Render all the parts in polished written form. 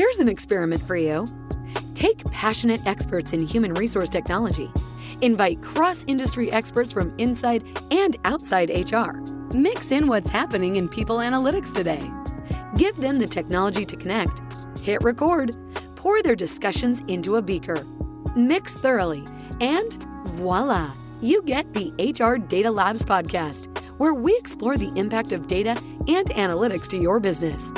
Here's an experiment for you. Take passionate experts in human resource technology. Invite cross-industry experts from inside and outside HR. Mix in what's happening in people analytics today. Give them the technology to connect. Hit record. Pour their discussions into a beaker. Mix thoroughly. And voila, you get the HR Data Labs podcast, where we explore the impact of data and analytics to your business.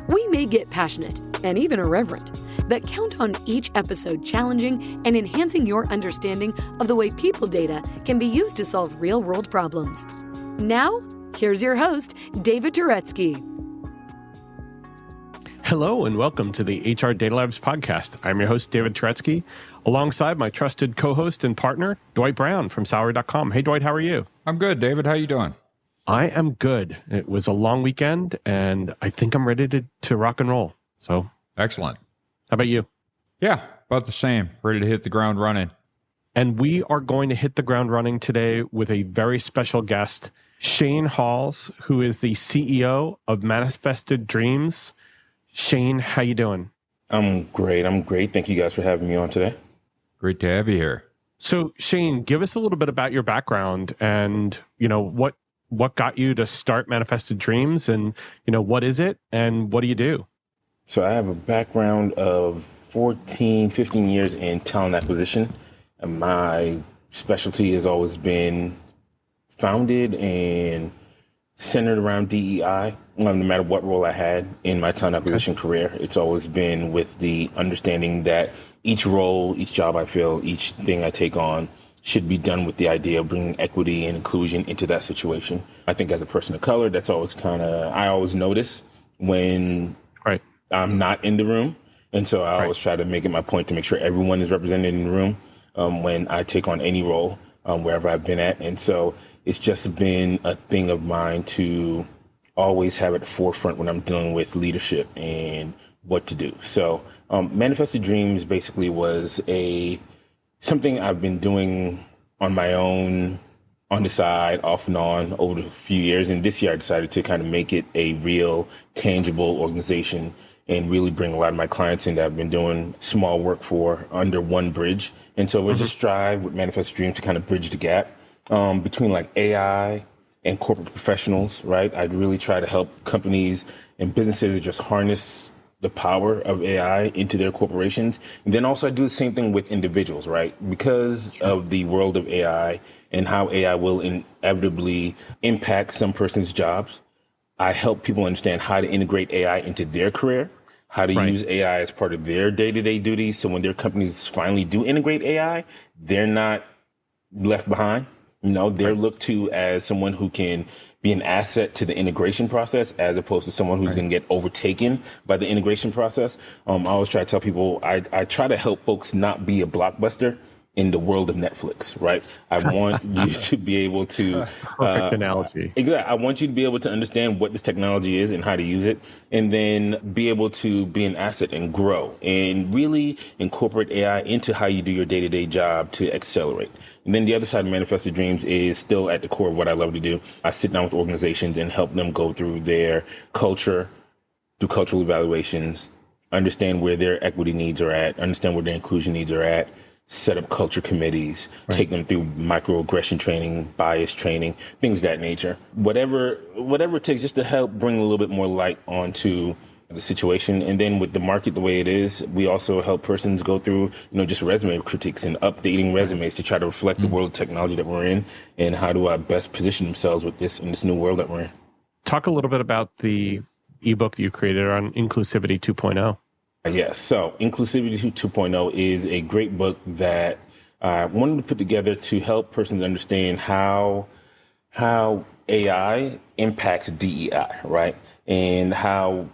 We may get passionate and even irreverent, but count on each episode challenging and enhancing your understanding of the way people data can be used to solve real-world problems. Now, here's your host, David Turetsky. Hello and welcome to the HR Data Labs podcast. I'm your host, David Turetsky, alongside my trusted co-host and partner, Dwight Brown from Salary.com. Hey, Dwight, how are you? I'm good, David. How you doing? I am good. It was a long weekend, and I think I'm ready to rock and roll. So, excellent. How about you? Yeah, about the same. Ready to hit the ground running. And we are going to hit the ground running today with a very special guest, Shayne Halls, who is the CEO of Manifested Dreams. Shayne, how you doing? I'm great. Thank you guys for having me on today. Great to have you here. So, Shayne, give us a little bit about your background and, what got you to start Manifested Dreams, and, what is it and what do you do? So I have a background of 15 years in talent acquisition. And my specialty has always been founded and centered around DEI. No matter what role I had in my talent acquisition career, it's always been with the understanding that each role, each job I fill, each thing I take on should be done with the idea of bringing equity and inclusion into that situation. I think as a person of color, that's always I always notice when I'm not in the room. And so I always try to make it my point to make sure everyone is represented in the room when I take on any role, wherever I've been at. And so it's just been a thing of mine to always have at the forefront when I'm dealing with leadership and what to do. So Manifested Dreams basically was something I've been doing on my own, on the side, off and on over the few years. And this year I decided to kind of make it a real tangible organization and really bring a lot of my clients in that I've been doing small work for under one bridge. And so we'll just strive with Manifested Dreams to kind of bridge the gap between like AI and corporate professionals, right? I'd really try to help companies and businesses just harness the power of AI into their corporations. And then also I do the same thing with individuals, right? Because of the world of AI and how AI will inevitably impact some person's jobs, I help people understand how to integrate AI into their career, how to use AI as part of their day-to-day duties. So when their companies finally do integrate AI, they're not left behind. They're looked to as someone who can be an asset to the integration process as opposed to someone who's going to get overtaken by the integration process. I always try to tell people I try to help folks not be a blockbuster in the world of Netflix, right? I want you to be able to... Perfect analogy. Exactly. I want you to be able to understand what this technology is and how to use it, and then be able to be an asset and grow and really incorporate AI into how you do your day-to-day job to accelerate. And then the other side of Manifested Dreams is still at the core of what I love to do. I sit down with organizations and help them go through their culture, do cultural evaluations, understand where their equity needs are at, understand where their inclusion needs are at, set up culture committees, take them through microaggression training, bias training, things of that nature. Whatever it takes just to help bring a little bit more light onto the situation. And then with the market the way it is, we also help persons go through, just resume critiques and updating resumes to try to reflect the world of technology that we're in and how do I best position themselves with this in this new world that we're in. Talk a little bit about the ebook that you created on Inclusivity 2.0. Yes. So Inclusivity 2.0 is a great book that I wanted to put together to help persons understand how AI impacts DEI, right? And how,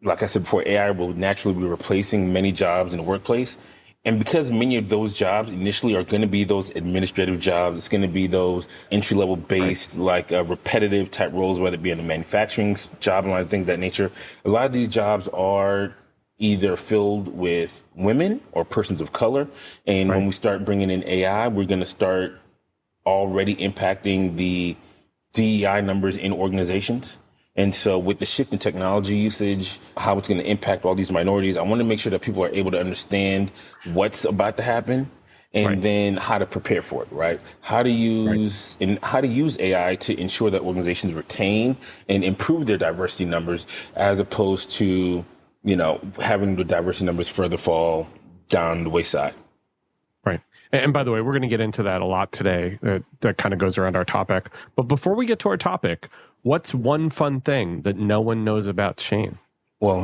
like I said before, AI will naturally be replacing many jobs in the workplace. And because many of those jobs initially are going to be those administrative jobs, it's going to be those entry-level based, repetitive type roles, whether it be in the manufacturing job line, things of that nature. A lot of these jobs are either filled with women or persons of color. And when we start bringing in AI, we're going to start already impacting the DEI numbers in organizations. And so with the shift in technology usage, how it's going to impact all these minorities, I want to make sure that people are able to understand what's about to happen and then how to prepare for it, right? How to use AI to ensure that organizations retain and improve their diversity numbers as opposed to, having the diversity numbers further fall down the wayside. Right. And by the way, we're going to get into that a lot today. That kind of goes around our topic. But before we get to our topic, what's one fun thing that no one knows about Shayne? Well,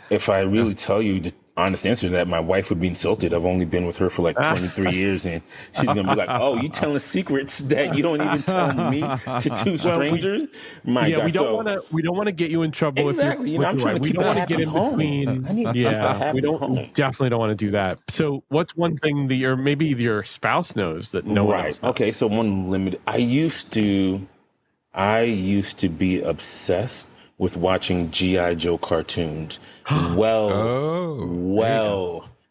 if I really tell you the honest answer to that, my wife would be insulted. I've only been with her for like 23 years, and she's going to be like, oh, you telling secrets that you don't even tell me to two strangers? We don't want to get you in trouble. Exactly. I'm trying to keep we don't want to get in between. We definitely don't want to do that. So what's one thing that maybe your spouse knows that no one else knows? Okay, so one limited. I used to be obsessed with watching G.I. Joe cartoons well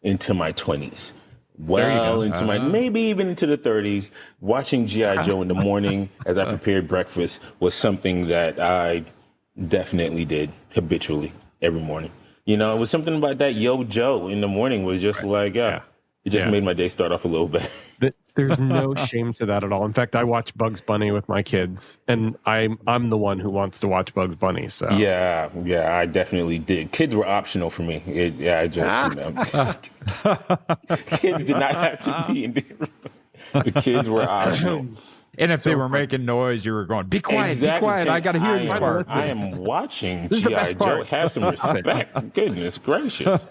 into my 20s. Maybe even into the 30s. Watching G.I. Joe in the morning as I prepared breakfast was something that I definitely did habitually every morning. It was something about that Yo Joe in the morning was just it just made my day start off a little bit. There's no shame to that at all. In fact, I watch Bugs Bunny with my kids, and I'm the one who wants to watch Bugs Bunny. So yeah, I definitely did. Kids were optional for me. Kids did not have to be in there. The kids were optional. And if they were making noise, you were going, be quiet, exactly. Be quiet. I got to hear this part. I am watching G.I. Joe. Have some respect. Goodness gracious.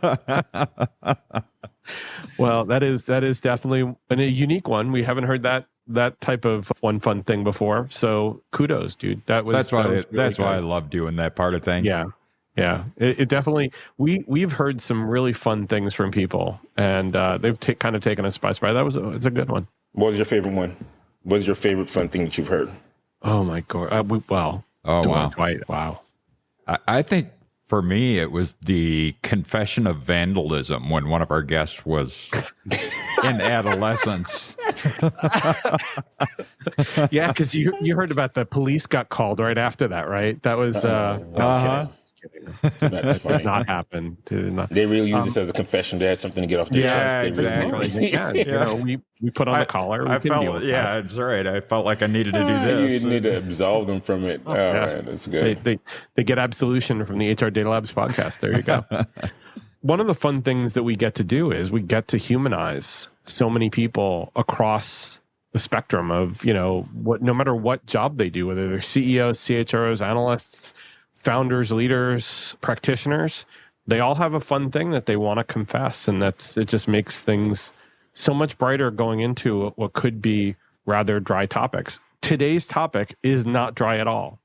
Well, that is definitely a unique one. We haven't heard that type of one fun thing before. So kudos, dude. That's why I love doing that part of things. Yeah. It definitely. We've heard some really fun things from people, and they've kind of taken us by surprise. It's a good one. What was your favorite one? What was your favorite fun thing that you've heard? Oh my God! Wow. Wow. I think for me, it was the confession of vandalism when one of our guests was in adolescence. Yeah, because you heard about the police got called right after that, right? That was That's funny. Did not happen. They really use this as a confession. They had something to get off their chest. Exactly. We put on the collar. That's right. I felt like I needed to do this. You need to absolve them from it. Man, that's good. They get absolution from the HR Data Labs podcast. There you go. One of the fun things that we get to do is we get to humanize so many people across the spectrum of, no matter what job they do, whether they're CEOs, CHROs, analysts, founders, leaders, practitioners, they all have a fun thing that they want to confess. And it just makes things so much brighter going into what could be rather dry topics. Today's topic is not dry at all.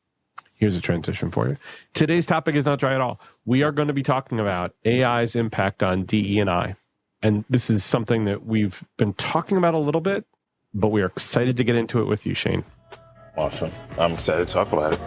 Here's a transition for you. Today's topic is not dry at all. We are going to be talking about AI's impact on DE&I. And this is something that we've been talking about a little bit, but we are excited to get into it with you, Shayne. Awesome. I'm excited to talk about it.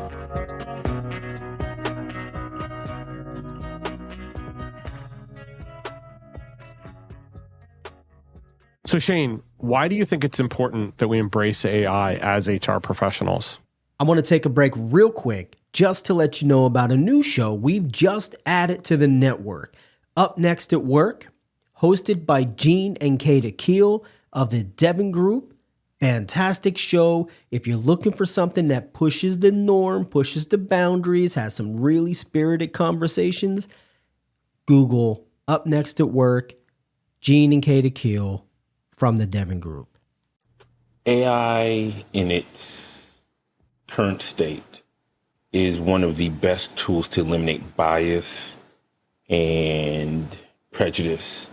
So Shayne, why do you think it's important that we embrace AI as HR professionals? I want to take a break real quick just to let you know about a new show we've just added to the network. Up Next at Work, hosted by Gene and Kata Keel of the Devon Group. Fantastic show. If you're looking for something that pushes the norm, pushes the boundaries, has some really spirited conversations, Google Up Next at Work, Gene and Kata Keel from the Devon Group. AI in its current state is one of the best tools to eliminate bias and prejudice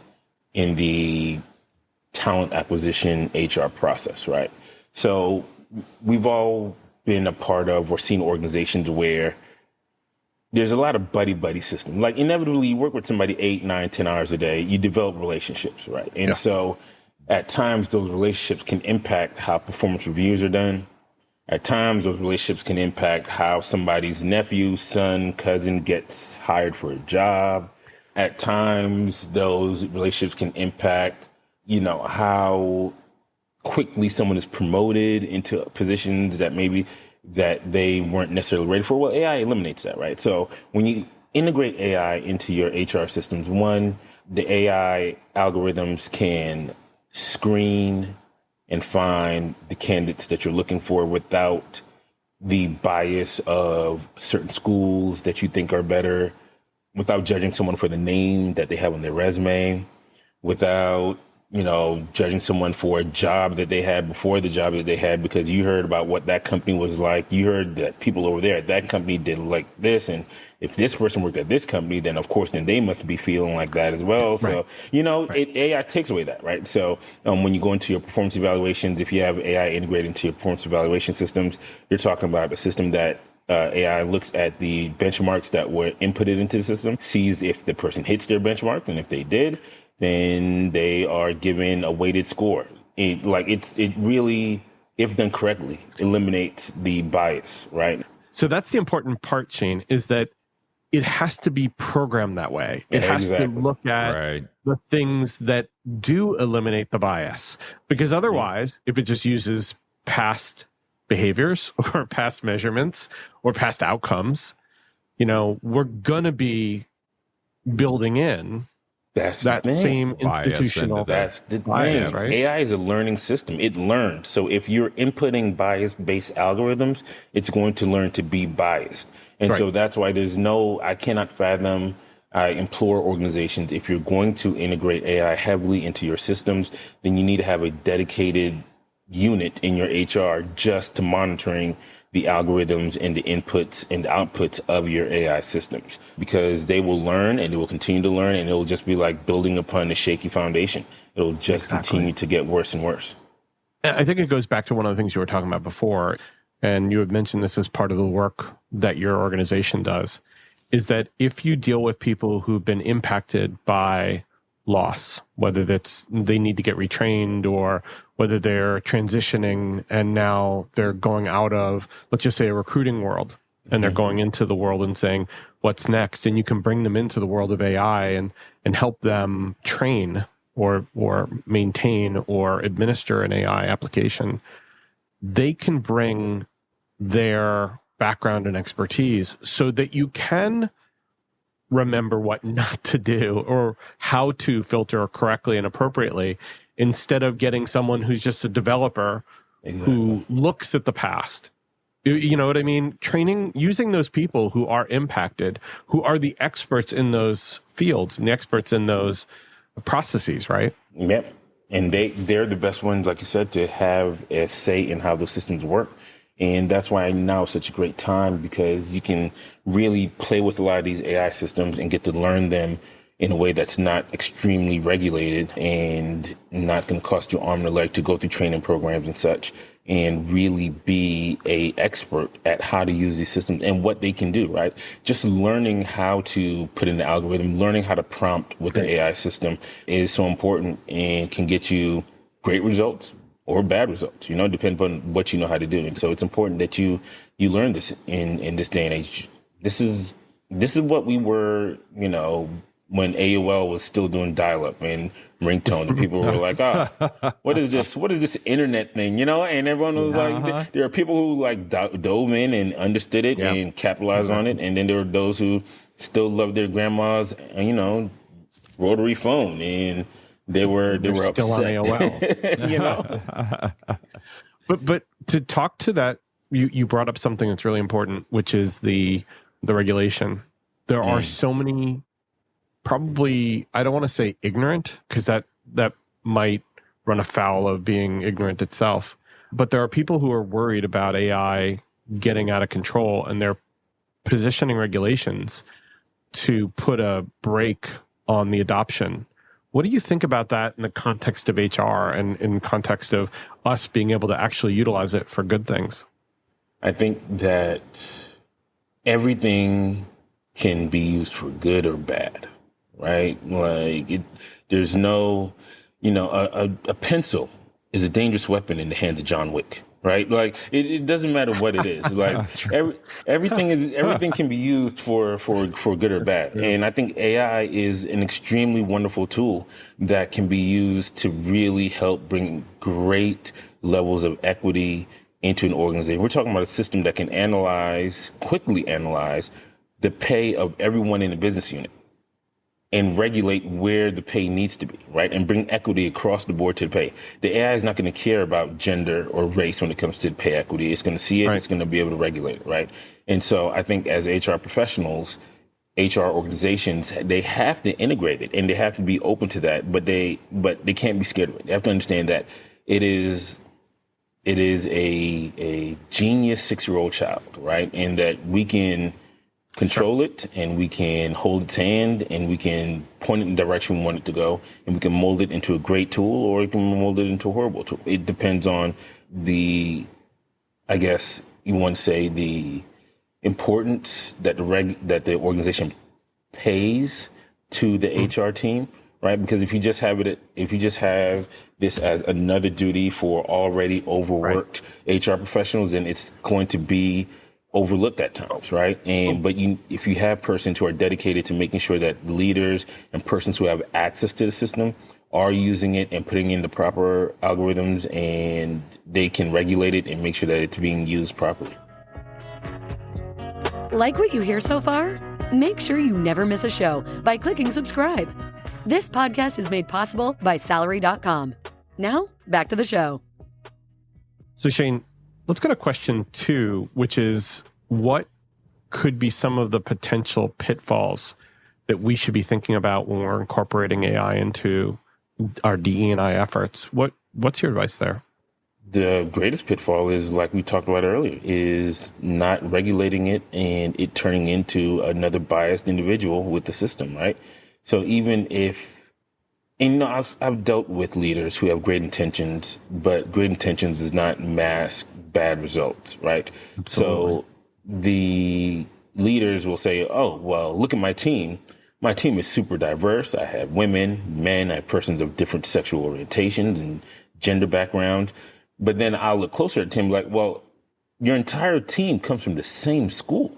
in the talent acquisition HR process, right? So we've all been a part of or seen organizations where there's a lot of buddy system. Like inevitably you work with somebody 8, 9, 10 hours a day, you develop relationships, right? And so at times those relationships can impact how performance reviews are done. At times those relationships can impact how somebody's nephew, son, cousin gets hired for a job. At times those relationships can impact, how quickly someone is promoted into positions that maybe that they weren't necessarily ready for. Well, AI eliminates that, right? So when you integrate AI into your HR systems, one, the AI algorithms can screen and find the candidates that you're looking for without the bias of certain schools that you think are better, without judging someone for the name that they have on their resume, without, judging someone for a job that they had before the job that they had because you heard about what that company was like. You heard that people over there at that company did like this. And if this person worked at this company, then of course, then they must be feeling like that as well. So, AI takes away that, right? So when you go into your performance evaluations, if you have AI integrated into your performance evaluation systems, you're talking about a system that AI looks at the benchmarks that were inputted into the system, sees if the person hits their benchmark, and if they did, then they are given a weighted score. It really, if done correctly, eliminates the bias, right? So that's the important part, Shayne, is that it has to be programmed that way. It has to look at the things that do eliminate the bias. Because otherwise, if it just uses past behaviors or past measurements or past outcomes, we're going to be building in that same institutional that's the bias, thing. right? AI is a learning system. It learned. So if you're inputting bias-based algorithms, it's going to learn to be biased. And so that's why I cannot fathom, I implore organizations, if you're going to integrate AI heavily into your systems, then you need to have a dedicated unit in your HR just to monitoring the algorithms and the inputs and the outputs of your AI systems, because they will learn and they will continue to learn, and it will just be like building upon a shaky foundation. It'll just continue to get worse and worse. I think it goes back to one of the things you were talking about before, and you had mentioned this as part of the work that your organization does, is that if you deal with people who've been impacted by loss, whether that's they need to get retrained or whether they're transitioning and now they're going out of, let's just say, a recruiting world, and they're going into the world and saying, what's next? And you can bring them into the world of AI and help them train or maintain or administer an AI application. They can bring their background and expertise so that you can remember what not to do or how to filter correctly and appropriately, instead of getting someone who's just a developer who looks at the past. You know what I mean? Training, using those people who are impacted, who are the experts in those fields and the experts in those processes, right? Yep. And they're the best ones, like you said, to have a say in how those systems work. And that's why now is such a great time, because you can really play with a lot of these AI systems and get to learn them in a way that's not extremely regulated and not going to cost you arm and a leg to go through training programs and such, and really be a expert at how to use these systems and what they can do, right? Just learning how to put in the algorithm, learning how to prompt with an AI system is so important and can get you great results or bad results, depending on what you know how to do. And so it's important that you learn this in this day and age. This is what we were, when AOL was still doing dial-up and ringtone, and people were like, what is this? What is this internet thing? And everyone was like, there are people who dove in and understood it and capitalized on it. And then there were those who still loved their grandma's, rotary phone, and they were still upset. on AOL. But to talk to that, you brought up something that's really important, which is the regulation. There are so many, probably, I don't want to say ignorant, because that might run afoul of being ignorant itself. But there are people who are worried about AI getting out of control, and they're positioning regulations to put a brake on the adoption. What do you think about that in the context of HR and in context of us being able to actually utilize it for good things? I think that everything can be used for good or bad, right? There's no, a pencil is a dangerous weapon in the hands of John Wick, right? It doesn't matter what it is. Everything can be used for good or bad. And I think AI is an extremely wonderful tool that can be used to really help bring great levels of equity into an organization. We're talking about a system that can quickly analyze the pay of everyone in a business unit and regulate where the pay needs to be, right? And bring equity across the board to the pay. The AI is not going to care about gender or race when it comes to pay equity. It's going to see it. Right. It's going to be able to regulate it, right? And so I think as HR professionals, HR organizations, they have to integrate it and they have to be open to that, but they can't be scared of it. They have to understand that it is a genius 6-year-old child, right? And that we can control it and we can hold its hand and we can point it in the direction we want it to go, and we can mold it into a great tool or we can mold it into a horrible tool. It depends on I guess you want to say, the importance that the organization pays to the HR team, right? Because if you just have this as another duty for already overworked HR professionals, then it's going to be overlooked at times, right? But if you have persons who are dedicated to making sure that leaders and persons who have access to the system are using it and putting in the proper algorithms, and they can regulate it and make sure that it's being used properly. Like what you hear so far? Make sure you never miss a show by clicking subscribe. This podcast is made possible by Salary.com. Now, back to the show. So Shayne, let's go to question 2, which is, what could be some of the potential pitfalls that we should be thinking about when we're incorporating AI into our DE&I efforts? What's your advice there? The greatest pitfall is, like we talked about earlier, is not regulating it and it turning into another biased individual with the system, right? So even if, and I've dealt with leaders who have great intentions, but great intentions does not mask bad results, right? Absolutely. So the leaders will say, oh, well, look at my team. My team is super diverse. I have women, men, I have persons of different sexual orientations and gender backgrounds. But then I'll look closer at the team like, well, your entire team comes from the same school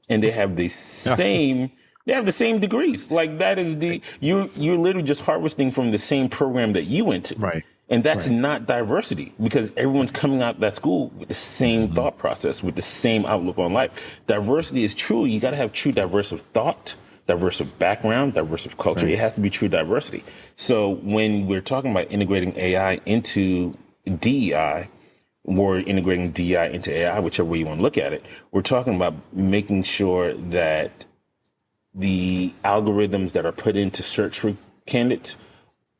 and they have the same degrees. Like, that is you're literally just harvesting from the same program that you went to. Right. And that's not diversity, because everyone's coming out of that school with the same thought process, with the same outlook on life. Diversity is true. You got to have true diverse of thought, diverse of background, diverse of culture. Right. It has to be true diversity. So when we're talking about integrating AI into DEI, or integrating DEI into AI, whichever way you want to look at it, we're talking about making sure that the algorithms that are put in to search for candidates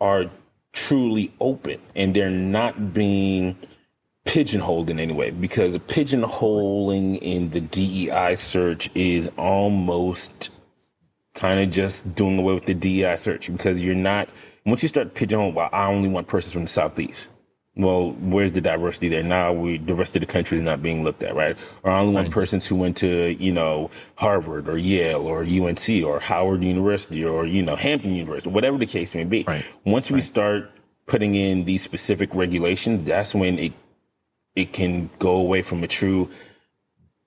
are truly open and they're not being pigeonholed in any way, because pigeonholing in the DEI search is almost kind of just doing away with the DEI search, because once you start pigeonholing, well, I only want persons from the Southeast. Well, where's the diversity there? Now the rest of the country is not being looked at, right? Or I only want persons who went to, Harvard or Yale or UNC or Howard University or, Hampton University, whatever the case may be. Right. Once we start putting in these specific regulations, that's when it can go away from a true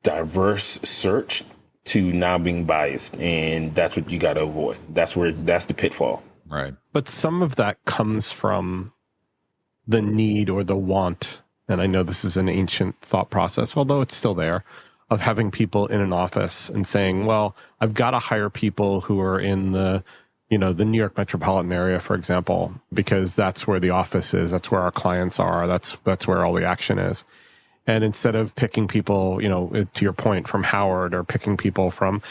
diverse search to now being biased. And that's what you got to avoid. That's the pitfall. Right. But some of that comes from the need or the want, and I know this is an ancient thought process, although it's still there, of having people in an office and saying, well, I've got to hire people who are in the New York metropolitan area, for example, because that's where the office is, that's where our clients are, that's where all the action is. And instead of picking people, to your point, from Howard, or picking people from,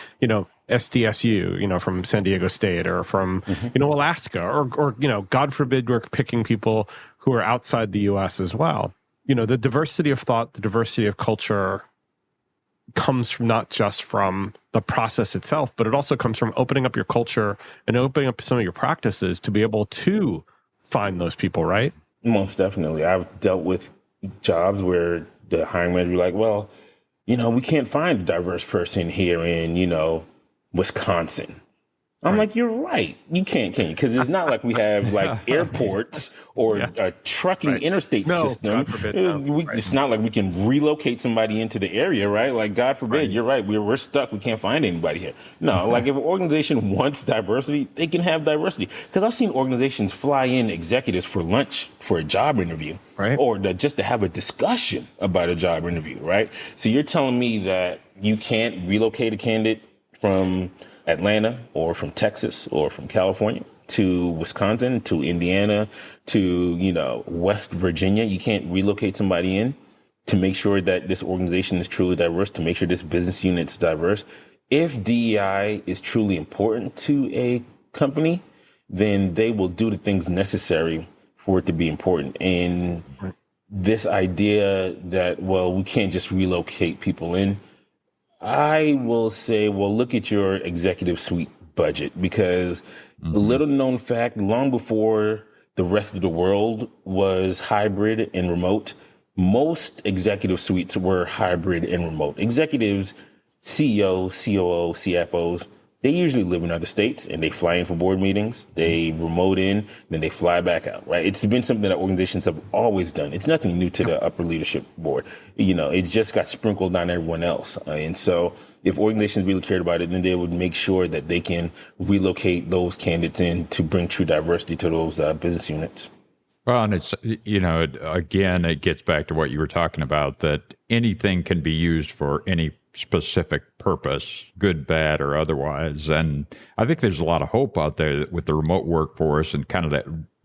SDSU, from San Diego State, or from, Alaska, or, God forbid, we're picking people who are outside the U.S. as well. The diversity of thought, the diversity of culture comes from not just from the process itself, but it also comes from opening up your culture and opening up some of your practices to be able to find those people, right? Most definitely. I've dealt with jobs where the hiring manager be like, well, we can't find a diverse person here in, Wisconsin. I'm like, you're right. You can't, can you? Because it's not like we have like airports or a trucking interstate system. God forbid, no. It's not like we can relocate somebody into the area, right? Like, God forbid, you're right. We're stuck. We can't find anybody here. No, like if an organization wants diversity, they can have diversity. Because I've seen organizations fly in executives for lunch for a job interview, right? Or just to have a discussion about a job interview, right? So you're telling me that you can't relocate a candidate from Atlanta or from Texas or from California to Wisconsin, to Indiana, to, West Virginia. You can't relocate somebody in to make sure that this organization is truly diverse, to make sure this business unit's diverse. If DEI is truly important to a company, then they will do the things necessary for it to be important. And this idea that, we can't just relocate people in, I will say, look at your executive suite budget, because a little known fact, long before the rest of the world was hybrid and remote, most executive suites were hybrid and remote. Executives, CEOs, COO, CFOs, they usually live in other states and they fly in for board meetings. They remote in, then they fly back out, right? It's been something that organizations have always done. It's nothing new to the upper leadership board. It just got sprinkled on everyone else. And so if organizations really cared about it, then they would make sure that they can relocate those candidates in to bring true diversity to those business units. Well, and it's, again, it gets back to what you were talking about, that anything can be used for any specific purpose, good, bad, or otherwise. And I think there's a lot of hope out there with the remote workforce and kind of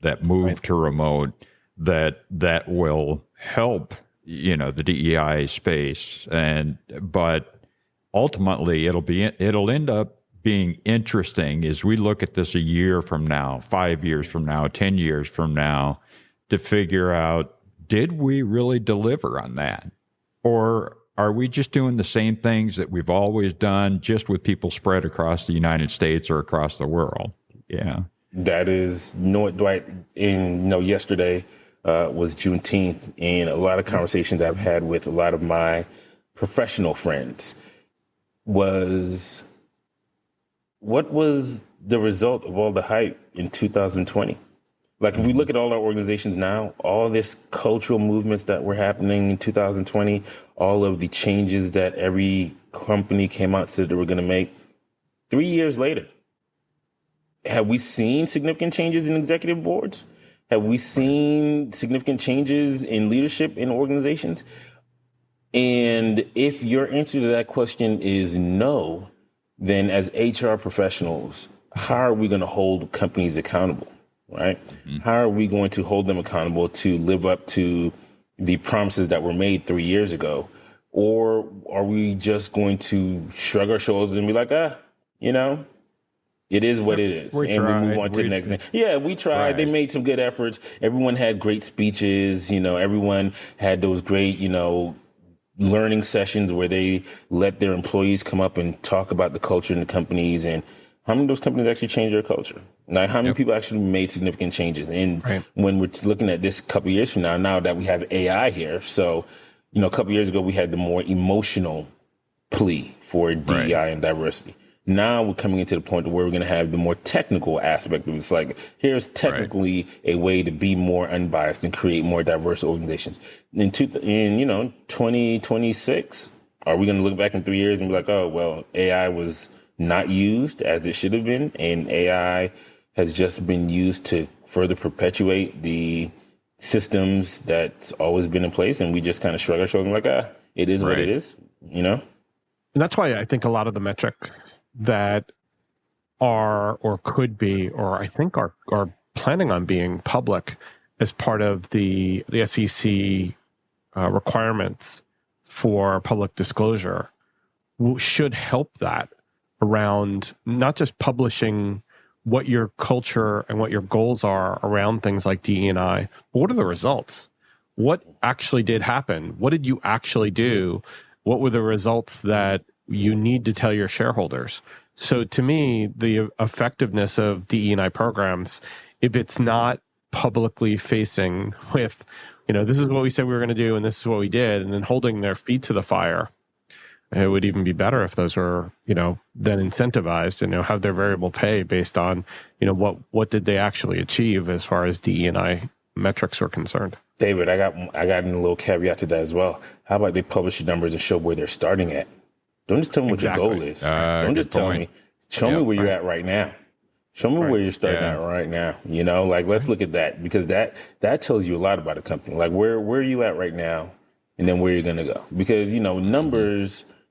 that move to remote that will help, the DEI space. But ultimately it'll end up being interesting as we look at this a year from now, 5 years from now, 10 years from now, to figure out, did we really deliver on that? Or are we just doing the same things that we've always done, just with people spread across the United States or across the world? Yeah. That is, Dwight, yesterday was Juneteenth, and a lot of conversations I've had with a lot of my professional friends was, what was the result of all the hype in 2020? Like, if we look at all our organizations now, all this cultural movements that were happening in 2020, all of the changes that every company came out and said they were going to make, 3 years later, have we seen significant changes in executive boards? Have we seen significant changes in leadership in organizations? And if your answer to that question is no, then as HR professionals, how are we going to hold companies accountable? Right? How are we going to hold them accountable to live up to the promises that were made 3 years ago? Or are we just going to shrug our shoulders and be like, it is what it is. We move on to the next thing. Yeah, we tried. Right. They made some good efforts. Everyone had great speeches. Everyone had those great, learning sessions where they let their employees come up and talk about the culture in the companies. And how many of those companies actually changed their culture? Like, how many people actually made significant changes? And when we're looking at this a couple of years from now that we have AI here, so, a couple of years ago, we had the more emotional plea for DEI and diversity. Now we're coming into the point where we're going to have the more technical aspect of it. It's like, here's technically a way to be more unbiased and create more diverse organizations. In 2026, are we going to look back in 3 years and be like, AI was not used as it should have been, and AI has just been used to further perpetuate the systems that's always been in place, and we just kind of shrug our shoulders like, it is what it is, And that's why I think a lot of the metrics that are or could be, or I think are planning on being public as part of the SEC requirements for public disclosure should help that around not just publishing what your culture and what your goals are around things like DE&I, but what are the results? What actually did happen? What did you actually do? What were the results that you need to tell your shareholders? So to me, the effectiveness of DE&I programs, if it's not publicly facing with, this is what we said we were going to do and this is what we did, and then holding their feet to the fire, It would even be better if those were, then incentivized and, have their variable pay based on, what did they actually achieve as far as DE&I metrics were concerned. David, I got a little caveat to that as well. How about they publish the numbers and show where they're starting at? Don't just tell me what your goal is. Don't just tell me. Show me where you're at right now. Show me where you're starting at right now. Let's look at that, because that tells you a lot about a company. Like where are you at right now, and then where you're going to go. Because,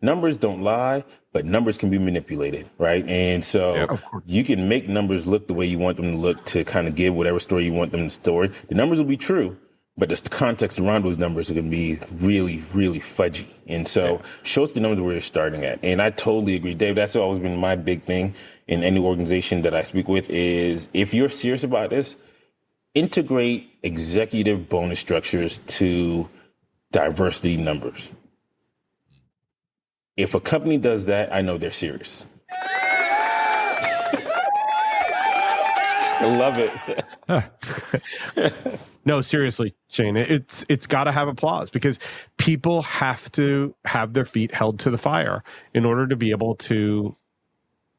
numbers don't lie, but numbers can be manipulated, right? And so you can make numbers look the way you want them to look to kind of give whatever story you want them to story. The numbers will be true, but just the context around those numbers are going to be really, really fudgy. And so show us the numbers where you're starting at. And I totally agree, Dave. That's always been my big thing in any organization that I speak with is if you're serious about this, integrate executive bonus structures to diversity numbers. If a company does that, I know they're serious. I love it. No, seriously, Shayne, it's got to have applause, because people have to have their feet held to the fire in order to be able to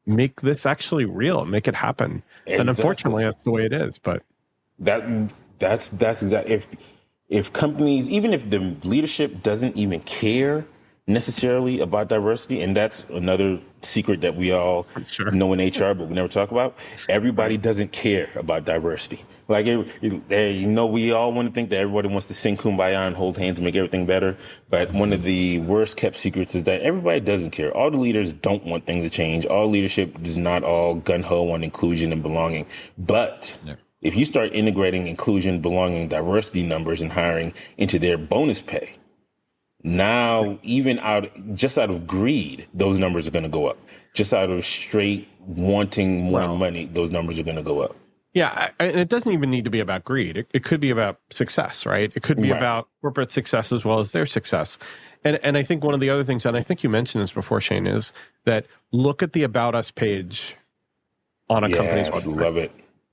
make this actually real, make it happen. Exactly. And unfortunately, that's the way it is. But that's exactly if companies, even if the leadership doesn't even care necessarily about diversity, and that's another secret that we all know in HR, but we never talk about. Everybody doesn't care about diversity. Like, we all want to think that everybody wants to sing Kumbaya and hold hands and make everything better. But one of the worst kept secrets is that everybody doesn't care. All the leaders don't want things to change. All leadership is not all gun-ho on inclusion and belonging. But if you start integrating inclusion, belonging, diversity numbers and hiring into their bonus pay, now, even out of greed, those numbers are going to go up. Just out of straight wanting more money, those numbers are going to go up. Yeah, and it doesn't even need to be about greed. It could be about success, right? It could be about corporate success as well as their success. And I think one of the other things, and I think you mentioned this before, Shayne, is that look at the About Us page on a company's website. Love it.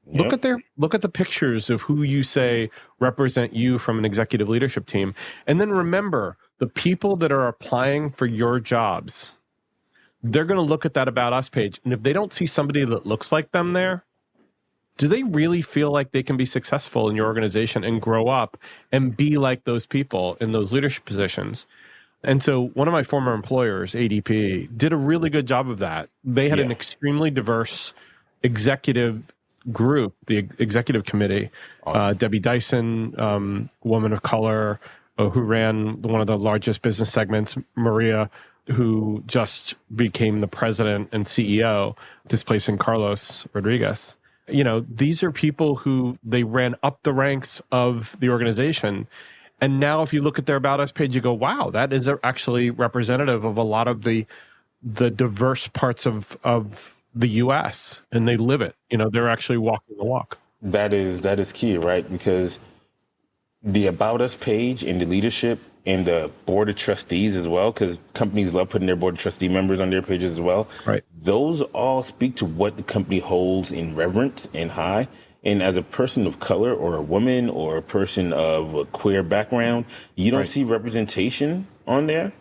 Yep. Look at the pictures of who you say represent you from an executive leadership team. And then remember, the people that are applying for your jobs, they're going to look at that About Us page. And if they don't see somebody that looks like them there, do they really feel like they can be successful in your organization and grow up and be like those people in those leadership positions? And so one of my former employers, ADP, did a really good job of that. They had an extremely diverse executive group, the executive committee. Awesome. Debbie Dyson, woman of color, who ran one of the largest business segments, Maria, who just became the president and CEO, displacing Carlos Rodriguez. These are people who they ran up the ranks of the organization. And now if you look at their About Us page, you go, wow, that is actually representative of a lot of the diverse parts of the U.S., and they live it. They're actually walking the walk. That is key, right? Because the About Us page and the leadership and the board of trustees as well, because companies love putting their board of trustee members on their pages as well. Right. Those all speak to what the company holds in reverence and high. And as a person of color or a woman or a person of a queer background, you don't see representation on there.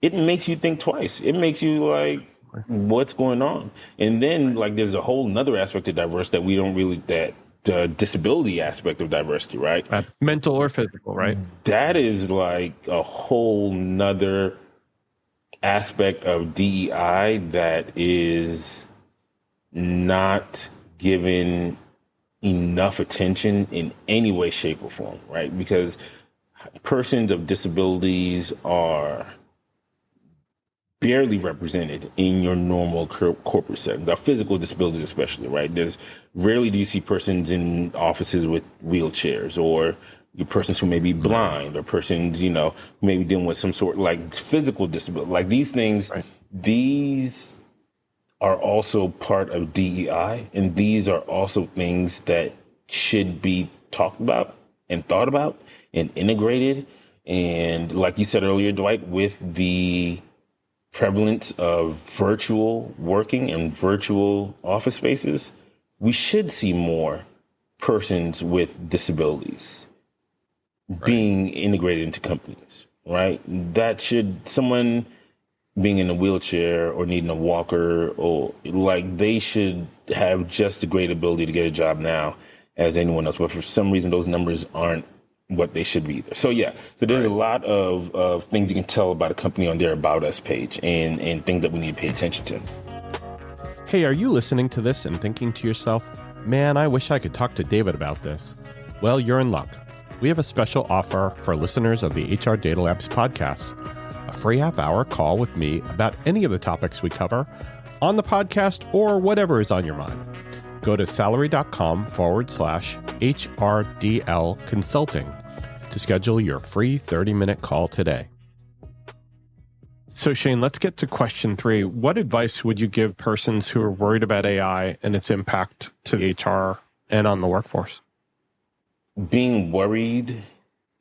It makes you think twice. It makes you like, what's going on? And then there's a whole nother aspect of diversity that we don't really, the disability aspect of diversity, right? Mental or physical, right? That is like a whole nother aspect of DEI that is not given enough attention in any way, shape, or form, right? Because persons of disabilities are barely represented in your normal corporate setting. Our physical disabilities especially, right? There's rarely do you see persons in offices with wheelchairs, or persons who may be blind, or persons, who may be dealing with some sort physical disability. These things, these are also part of DEI, and these are also things that should be talked about and thought about and integrated. And like you said earlier, Dwight, with the prevalence of virtual working and virtual office spaces, we should see more persons with disabilities being integrated into companies, right? That should, someone being in a wheelchair or needing a walker, or like they should have just a great ability to get a job now as anyone else. But for some reason, those numbers aren't what they should be either. So yeah, so there's a lot of things you can tell about a company on their About Us page and things that we need to pay attention to. Hey, are you listening to this and thinking to yourself, man, I wish I could talk to David about this? Well, you're in luck. We have a special offer for listeners of the HR Data Labs podcast. A free half-hour call with me about any of the topics we cover on the podcast or whatever is on your mind. Go to salary.com/HRDL consulting to schedule your free 30-minute call today. So Shayne, let's get to question 3. What advice would you give persons who are worried about AI and its impact to HR and on the workforce? Being worried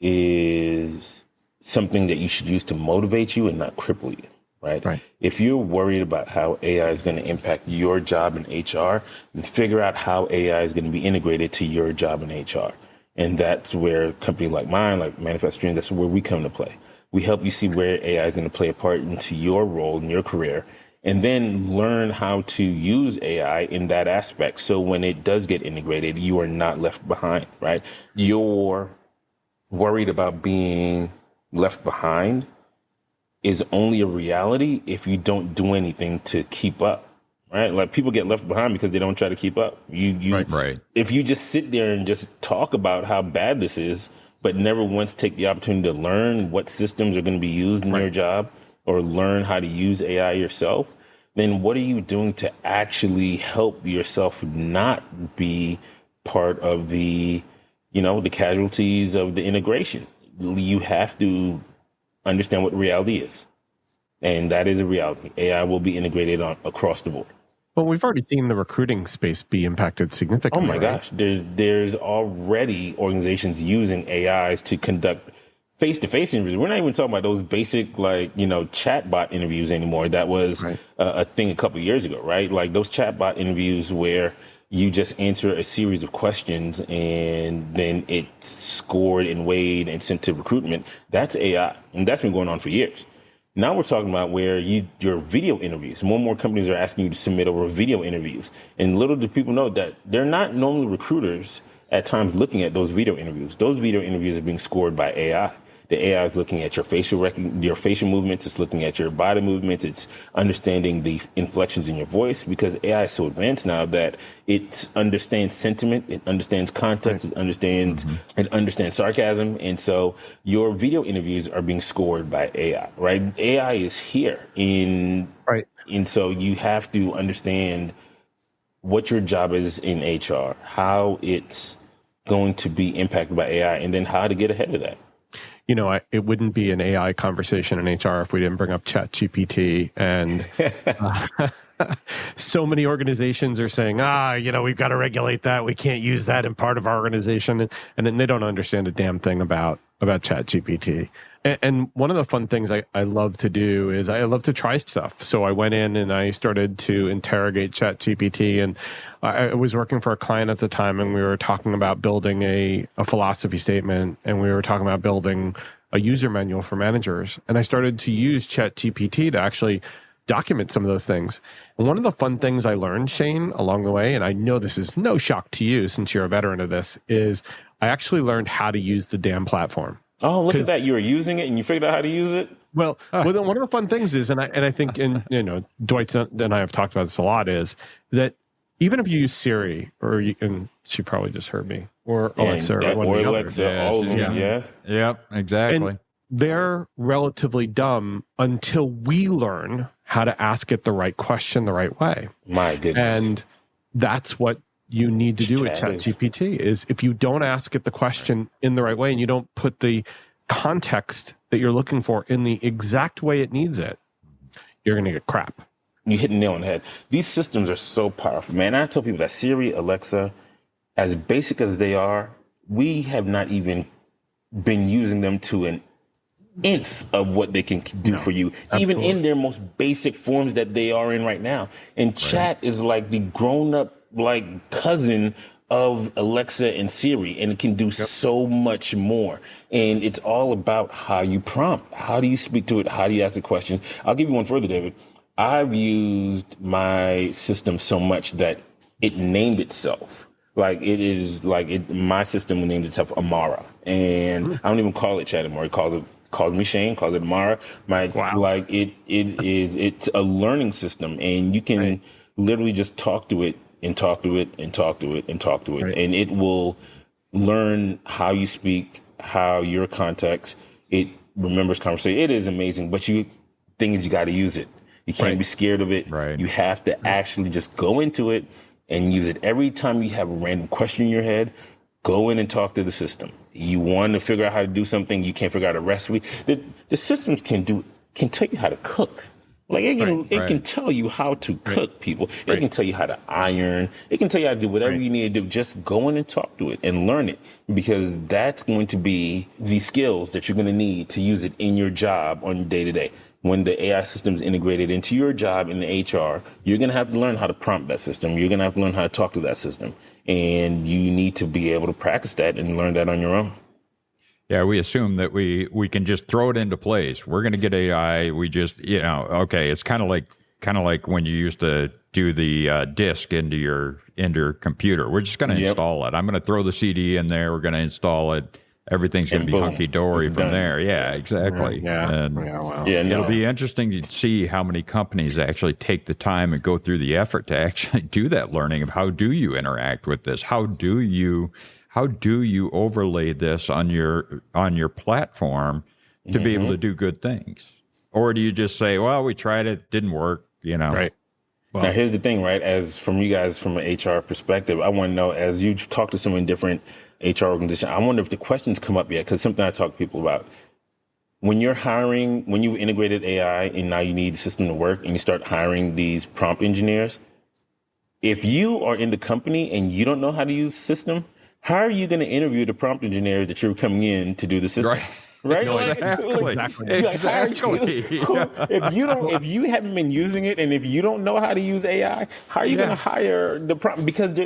is something that you should use to motivate you and not cripple you, right? If you're worried about how AI is going to impact your job in HR, then figure out how AI is going to be integrated to your job in HR. And that's where a company like mine, like Manifest Dreams, that's where we come to play. We help you see where AI is going to play a part into your role in your career, and then learn how to use AI in that aspect. So when it does get integrated, you are not left behind, right? You're worried about being left behind is only a reality if you don't do anything to keep up, right? Like people get left behind because they don't try to keep up. Right. If you just sit there and just talk about how bad this is, but never once take the opportunity to learn what systems are going to be used in your job or learn how to use AI yourself, then what are you doing to actually help yourself not be part of the, the casualties of the integration? You have to understand what reality is. And that is a reality. AI will be integrated across the board. Well, we've already seen the recruiting space be impacted significantly. Oh my gosh. There's already organizations using AIs to conduct face-to-face interviews. We're not even talking about those basic, chatbot interviews anymore. That was a thing a couple of years ago, right? Like those chatbot interviews where you just answer a series of questions and then it's scored and weighed and sent to recruitment. That's AI. And that's been going on for years. Now we're talking about where your video interviews. More and more companies are asking you to submit over video interviews. And little do people know that they're not normally recruiters at times looking at those video interviews. Those video interviews are being scored by AI. The AI is looking at your facial movements. It's looking at your body movements. It's understanding the inflections in your voice, because AI is so advanced now that it understands sentiment, it understands context, it understands sarcasm. And so your video interviews are being scored by AI, right? AI is here and so you have to understand what your job is in HR, how it's going to be impacted by AI, and then how to get ahead of that. It wouldn't be an AI conversation in HR if we didn't bring up ChatGPT. And so many organizations are saying, we've got to regulate that. We can't use that in part of our organization. And then they don't understand a damn thing about ChatGPT. And one of the fun things I love to do is I love to try stuff. So I went in and I started to interrogate ChatGPT, and I was working for a client at the time, and we were talking about building a philosophy statement, and we were talking about building a user manual for managers. And I started to use ChatGPT to actually document some of those things. And one of the fun things I learned, Shayne, along the way, and I know this is no shock to you since you're a veteran of this, is I actually learned how to use the damn platform. Oh, look at that. You were using it and you figured out how to use it? Well, one of the fun things is, and I think, Dwight and I have talked about this a lot, is that even if you use Siri, and she probably just heard me, or Alexa, or one of the Alexa, all of them, yes. Yep, exactly. And they're relatively dumb until we learn how to ask it the right question the right way. My goodness. And that's what you need to do with ChatGPT is if you don't ask it the question in the right way and you don't put the context that you're looking for in the exact way it needs it, you're going to get crap. You hit the nail on the head. These systems are so powerful, man. I tell people that Siri, Alexa, as basic as they are, we have not even been using them to an nth of what they can do for you, even in their most basic forms that they are in right now. And chat is like the grown-up cousin of Alexa and Siri, and it can do so much more. And it's all about how you prompt. How do you speak to it? How do you ask the question? I'll give you one further, David. I've used my system so much that it named itself. Like it is like my system named itself Amara, and I don't even call it Chat anymore. It calls me Shayne, calls it Amara. Like it's a learning system, and you can literally just talk to it and talk to it and talk to it and talk to it, and it will learn how you speak, how your context. It remembers conversation. It is amazing, but you got to use it. You can't be scared of it. Right. You have to actually just go into it and use it. Every time you have a random question in your head, go in and talk to the system. You want to figure out how to do something, you can't figure out a recipe. The systems can tell you how to cook. Like it can tell you how to cook, people. It can tell you how to iron. It can tell you how to do whatever you need to do. Just go in and talk to it and learn it, because that's going to be the skills that you're going to need to use it in your job on day to day. When the AI system is integrated into your job in the HR, you're going to have to learn how to prompt that system. You're going to have to learn how to talk to that system. And you need to be able to practice that and learn that on your own. Yeah, we assume that we can just throw it into place. We're going to get AI. We just, okay, it's kind of like when you used to do the disk into your computer. We're just going to install it. I'm going to throw the CD in there. We're going to install it. Everything's going to be hunky-dory from there. Yeah, exactly. It'll be interesting to see how many companies actually take the time and go through the effort to actually do that learning of how do you interact with this? How do you overlay this on your platform to be able to do good things? Or do you just say, well, we tried it, didn't work, Right. Well, now, here's the thing, right? As from you guys, from an HR perspective, I want to know, as you talk to so many different HR organizations, I wonder if the questions come up yet, because something I talk to people about. When you're hiring, when you've integrated AI and now you need the system to work and you start hiring these prompt engineers, if you are in the company and you don't know how to use the system, how are you going to interview the prompt engineers that you're coming in to do the system? Right? No, exactly. If you haven't been using it, and if you don't know how to use AI, how are you going to hire the prompt? Because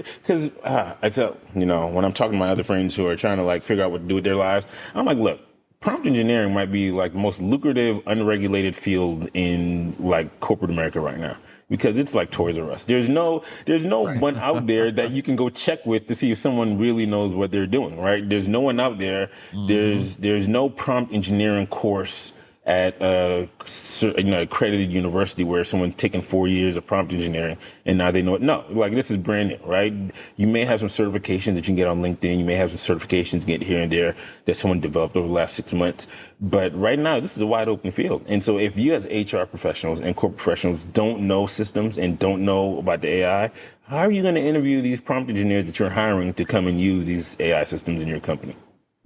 I tell, when I'm talking to my other friends who are trying to figure out what to do with their lives, I'm like, look, prompt engineering might be the most lucrative, unregulated field in corporate America right now, because it's like Toys R Us. There's no one out there that you can go check with to see if someone really knows what they're doing, right? There's no one out there. Mm-hmm. There's no prompt engineering course at a accredited university where someone taking 4 years of prompt engineering and now they know it. No, this is brand new, right? You may have some certifications that you can get on LinkedIn. You may have some certifications get here and there that someone developed over the last 6 months. But right now, this is a wide open field. And so if you as HR professionals and corporate professionals don't know systems and don't know about the AI, how are you going to interview these prompt engineers that you're hiring to come and use these AI systems in your company?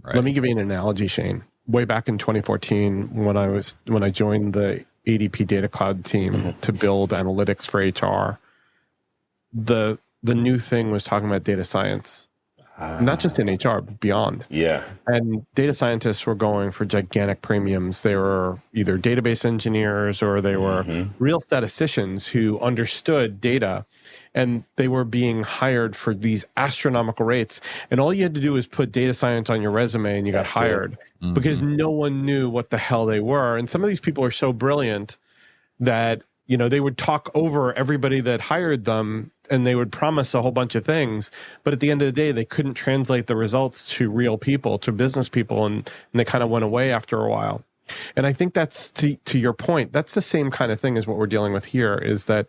Right. Let me give you an analogy, Shayne. Way back in 2014, when I joined the ADP Data Cloud team to build analytics for HR, the new thing was talking about data science, not just in HR, but beyond. Yeah. And data scientists were going for gigantic premiums. They were either database engineers or they were real statisticians who understood data, and they were being hired for these astronomical rates. And all you had to do was put data science on your resume and you got hired because no one knew what the hell they were. And some of these people are so brilliant that, they would talk over everybody that hired them and they would promise a whole bunch of things. But at the end of the day, they couldn't translate the results to real people, to business people. And they kind of went away after a while. And I think that's to your point, that's the same kind of thing as what we're dealing with here, is that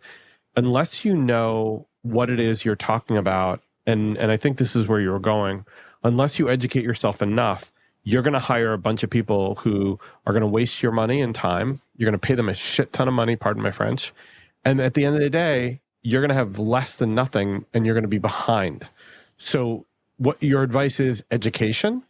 unless you know what it is you're talking about, and I think this is where you're going, unless you educate yourself enough, you're going to hire a bunch of people who are going to waste your money and time. You're going to pay them a shit ton of money, pardon my French. And at the end of the day, you're going to have less than nothing and you're going to be behind. So what your advice is? Education?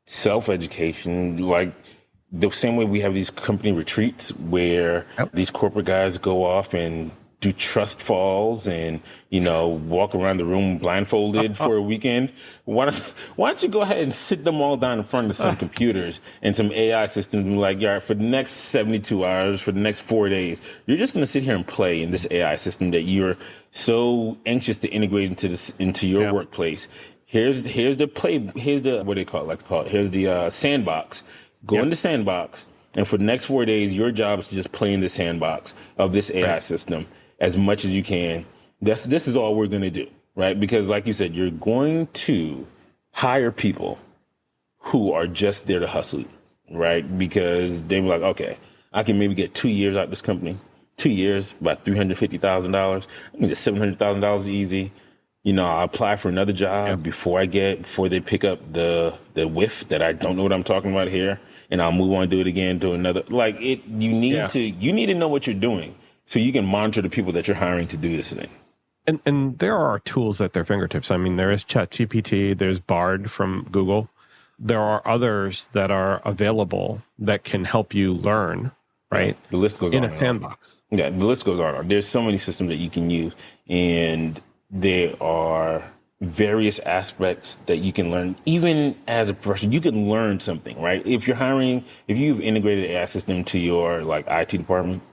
Self-education, the same way we have these company retreats where these corporate guys go off and do trust falls and, walk around the room blindfolded for a weekend. Why don't you go ahead and sit them all down in front of some computers and some AI systems and be like, for the next 72 hours, for the next 4 days, you're just going to sit here and play in this AI system that you're so anxious to integrate into your workplace. Here's the what they call it? Here's the sandbox. Go in the sandbox, and for the next 4 days, your job is to just play in the sandbox of this AI system as much as you can. This is all we're going to do, right? Because like you said, you're going to hire people who are just there to hustle you, right? Because they be like, okay, I can maybe get 2 years out of this company. 2 years, about $350,000. I can get $700,000 easy. I'll apply for another job before they pick up the whiff that I don't know what I'm talking about here, and I'll move on and do it again to another. You need to know what you're doing so you can monitor the people that you're hiring to do this thing. And there are tools at their fingertips. I mean, there is ChatGPT, there's Bard from Google. There are others that are available that can help you learn, right? The list goes on. In a sandbox. Yeah, the list goes on. There's so many systems that you can use, and there are various aspects that you can learn. Even as a professional, you can learn something, right? If you've integrated an AI system to your IT department,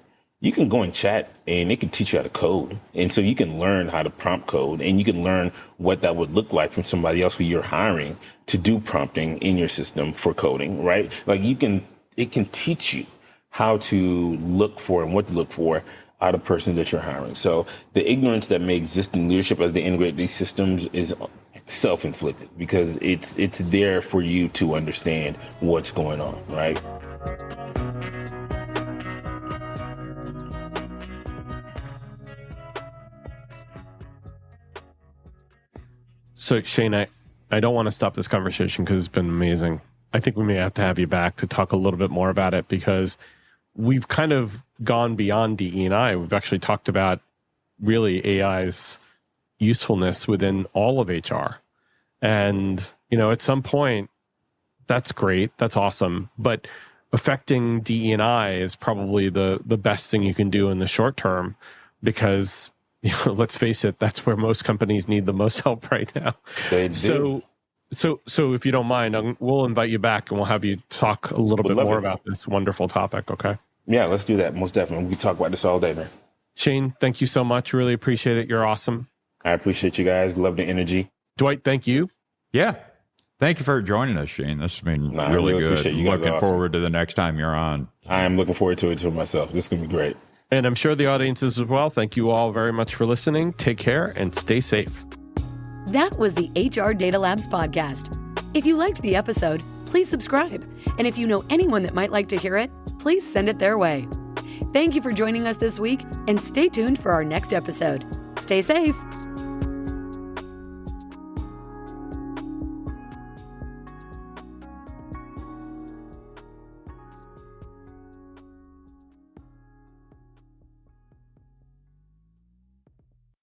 you can go and chat and it can teach you how to code. And so you can learn how to prompt code, and you can learn what that would look like from somebody else who you're hiring to do prompting in your system for coding, right? It can teach you how to look for and what to look for out of person that you're hiring. So the ignorance that may exist in leadership as they integrate these systems is self-inflicted, because it's there for you to understand what's going on, right? So Shayne, I don't want to stop this conversation because it's been amazing. I think we may have to have you back to talk a little bit more about it, because we've kind of gone beyond DE&I. We've actually talked about really AI's usefulness within all of HR. And, at some point, that's great. That's awesome. But affecting DE&I is probably the best thing you can do in the short term, because, let's face it, that's where most companies need the most help right now. They do. So if you don't mind, we'll invite you back and we'll have you talk a little bit more about this wonderful topic, okay? Yeah, let's do that. Most definitely. We can talk about this all day, man. Shayne, thank you so much. Really appreciate it. You're awesome. I appreciate you guys. Love the energy. Dwight, thank you. Yeah. Thank you for joining us, Shayne. This has been I really good. appreciate you guys. Looking forward to the next time you're on. I am looking forward to it too myself. This is going to be great. And I'm sure the audience is as well. Thank you all very much for listening. Take care and stay safe. That was the HR Data Labs podcast. If you liked the episode, please subscribe. And if you know anyone that might like to hear it, please send it their way. Thank you for joining us this week, and stay tuned for our next episode. Stay safe.